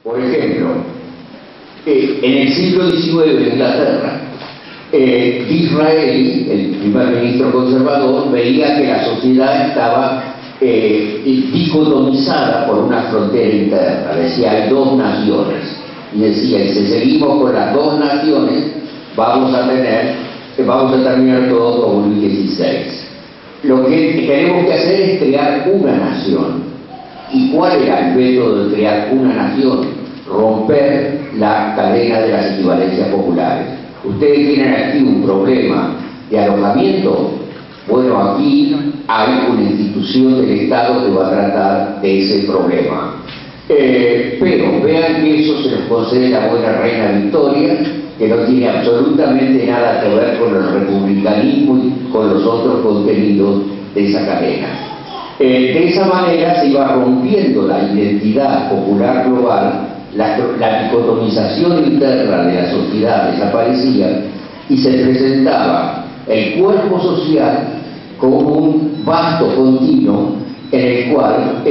Por ejemplo, en el siglo XIX en Inglaterra, Disraeli, el primer ministro conservador, veía que la sociedad estaba dicotomizada por una frontera interna. Decía, hay dos naciones. Y decía, y si seguimos con las dos naciones, vamos a terminar todo como Luis XVI. Lo que tenemos que hacer es crear una nación. ¿Y cuál era el método de crear una nación? Romper la cadena de las equivalencias populares. Ustedes tienen aquí un problema de alojamiento. Bueno, aquí hay una institución del Estado que va a tratar de ese problema. Pero vean que eso se nos concede la buena reina Victoria, que no tiene absolutamente nada que ver con el republicanismo y con los otros contenidos de esa cadena. De esa manera se iba rompiendo la identidad popular global, la dicotomización interna de la sociedad desaparecía y se presentaba el cuerpo social como un vasto continuo en el cual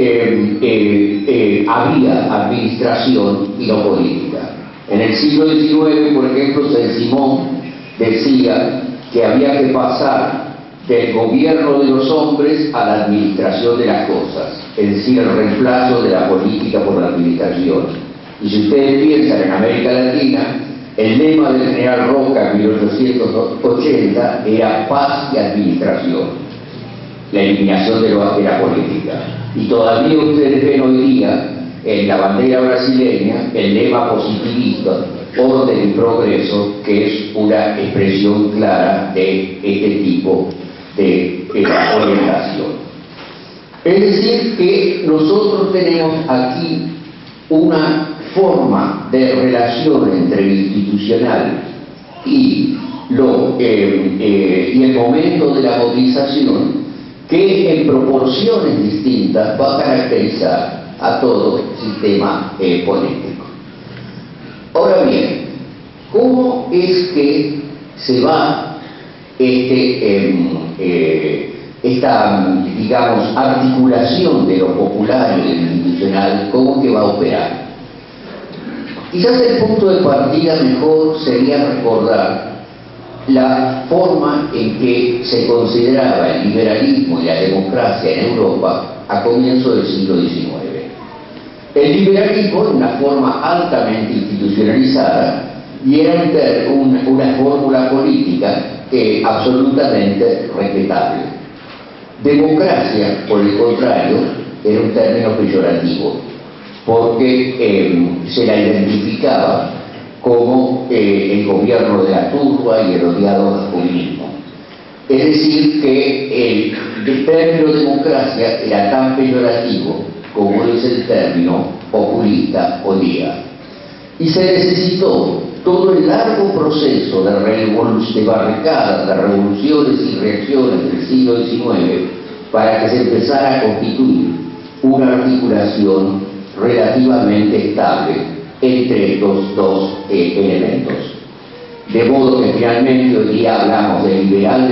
había administración y no política. En el siglo XIX, por ejemplo, Saint-Simon decía que había que pasar del gobierno de los hombres a la administración de las cosas, es decir, el reemplazo de la política por la administración. Y si ustedes piensan en América Latina, el lema del general Roca en 1880 era paz y administración, la eliminación de la política. Y todavía ustedes ven hoy día en la bandera brasileña el lema positivista, orden y progreso, que es una expresión clara de este tipo de orientación. Es decir, que nosotros tenemos aquí una forma de relación entre lo institucional y el momento de la movilización que en proporciones distintas va a caracterizar a todo sistema político. Ahora bien, ¿cómo es que se va esta, digamos, articulación de lo popular y de lo institucional, cómo que va a operar? Quizás el punto de partida mejor sería recordar la forma en que se consideraba el liberalismo y la democracia en Europa a comienzos del siglo XIX. El liberalismo era una forma altamente institucionalizada y era una fórmula política absolutamente respetable. Democracia, por el contrario, era un término peyorativo, porque se la identificaba como el gobierno de la turba y el odiado jacobinismo. Es decir, que el término democracia era tan peyorativo como es el término populista hoy día. Y se necesitó todo el largo proceso de barricadas, de revoluciones y reacciones del siglo XIX para que se empezara a constituir una articulación relativamente estable entre estos dos elementos. De modo que finalmente hoy día hablamos de liberal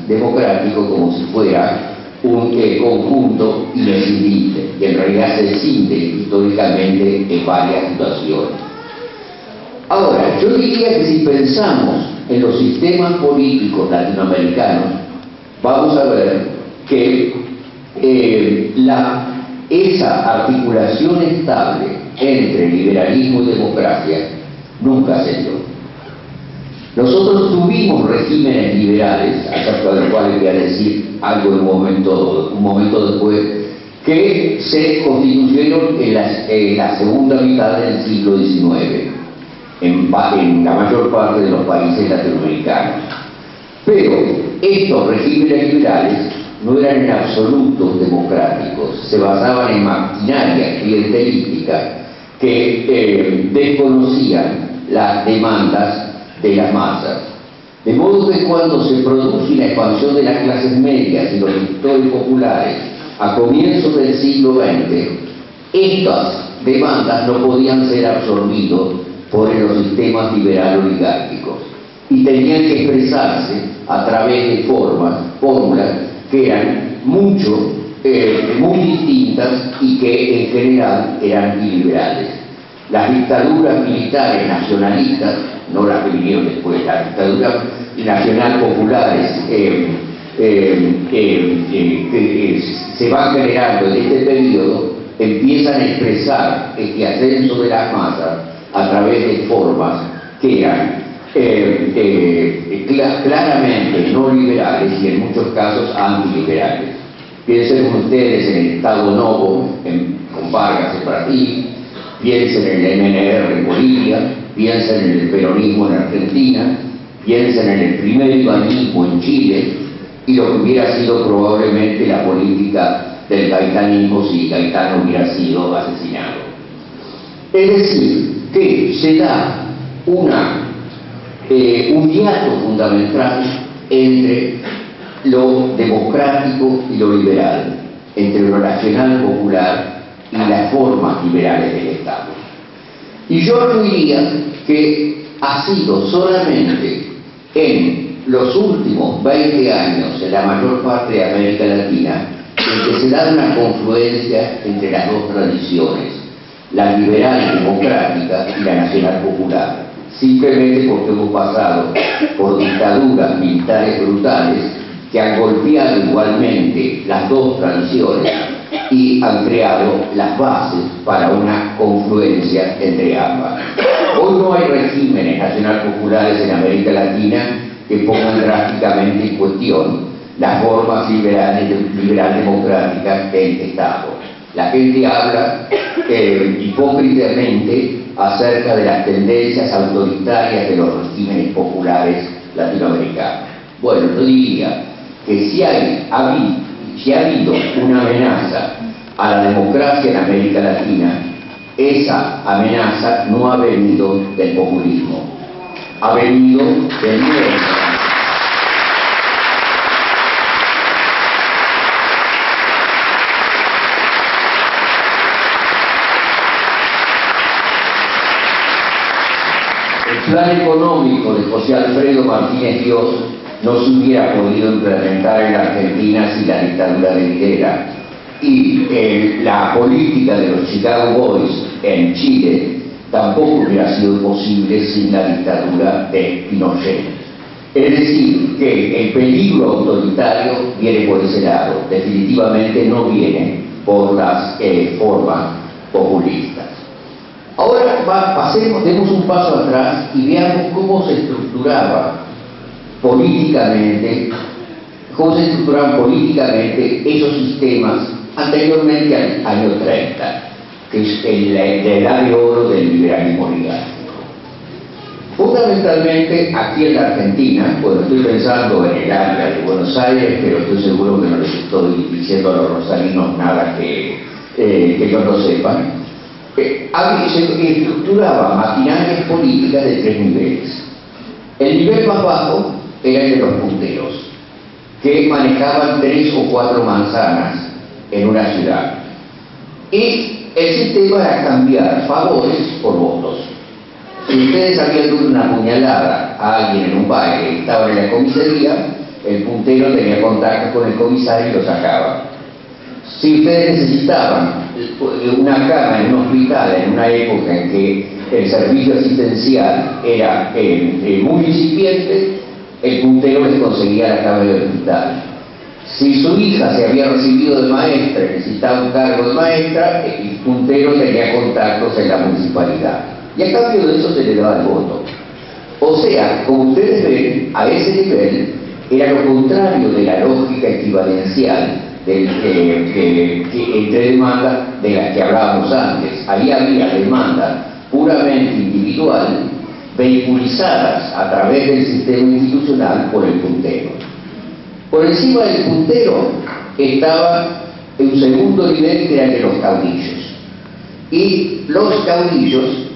democrático como si fuera un conjunto inescindible, que en realidad se escinde históricamente en varias situaciones. Ahora, yo diría que si pensamos en los sistemas políticos latinoamericanos, vamos a ver que esa articulación estable entre liberalismo y democracia nunca se dio. Nosotros tuvimos regímenes liberales, acerca de los cuales voy a decir algo en un momento después, que se constituyeron en la segunda mitad del siglo XIX, en la mayor parte de los países latinoamericanos. Pero estos regímenes liberales no eran en absoluto democráticos, se basaban en maquinaria clientelística que desconocían las demandas de las masas. De modo que cuando se produce la expansión de las clases medias y los sectores populares a comienzos del siglo XX, estas demandas no podían ser absorbidas por los sistemas liberal-oligárquicos y tenían que expresarse a través de fórmulas que eran muy distintas y que en general eran iliberales. las dictaduras militares nacionalistas, no las que vinieron después, las dictaduras nacional populares que se van generando en este periodo, empiezan a expresar este ascenso de las masas a través de formas que eran claramente no liberales y en muchos casos antiliberales. Piensen ustedes en el Estado Novo con Vargas en Brasil, piensen en el MNR en Bolivia, piensen en el peronismo en Argentina, piensen en el primer ibanismo en Chile y lo que hubiera sido probablemente la política del gaitanismo si Gaetano hubiera sido asesinado. Es decir, que se da un hiato fundamental entre lo democrático y lo liberal, entre lo nacional popular y las formas liberales del Estado. Y yo diría que ha sido solamente en los últimos 20 años, en la mayor parte de América Latina, en que se da una confluencia entre las dos tradiciones, la liberal democrática y la nacional popular, simplemente porque hemos pasado por dictaduras militares brutales que han golpeado igualmente las dos tradiciones y han creado las bases para una confluencia entre ambas. Hoy no hay regímenes nacional populares en América Latina que pongan drásticamente en cuestión las formas liberal democráticas del Estado. La gente habla hipócritamente acerca de las tendencias autoritarias de los regímenes populares latinoamericanos. Bueno, yo diría que si ha habido una amenaza a la democracia en América Latina, esa amenaza no ha venido del populismo, ha venido del miedo. El plan económico de José Alfredo Martínez Dios no se hubiera podido implementar en la Argentina sin la dictadura de Videla, y la política de los Chicago Boys en Chile tampoco hubiera sido posible sin la dictadura de Pinochet. Es decir, que el peligro autoritario viene por ese lado, definitivamente no viene por las formas populistas. Ahora demos un paso atrás y veamos cómo se estructuraban políticamente esos sistemas anteriormente al año 30, que es la edad de oro del liberalismo oligarquico. Fundamentalmente aquí en la Argentina, bueno, estoy pensando en el área de Buenos Aires, pero estoy seguro que no les estoy diciendo a los rosarinos nada que ellos no sepan. Se estructuraba maquinarias políticas de tres niveles. El nivel más bajo era el de los punteros, que manejaban 3 o 4 manzanas en una ciudad. Y el sistema era cambiar favores por votos. Si ustedes habían dado una puñalada a alguien en un baile y estaban en la comisaría, el puntero tenía contacto con el comisario y lo sacaba. Si ustedes necesitaban una cama en un hospital en una época en que el servicio asistencial era muy incipiente, el puntero les conseguía la cama del hospital. Si su hija se había recibido de maestra y necesitaba un cargo de maestra, el puntero tenía contactos en la municipalidad. Y a cambio de eso se le daba el voto. O sea, como ustedes ven, a ese nivel era lo contrario de la lógica equivalencial entre demandas de las que hablábamos antes. Ahí había demandas puramente individual, vehiculizadas a través del sistema institucional por el puntero. Por encima del puntero estaba un segundo nivel que era el de los caudillos. Y los caudillos,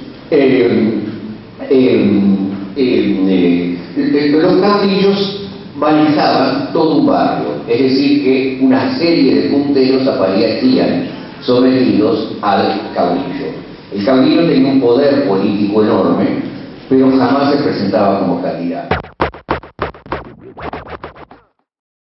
manejaban todo un barrio, es decir, que una serie de punteros aparecían sometidos al caudillo. El caudillo tenía un poder político enorme, pero jamás se presentaba como candidato.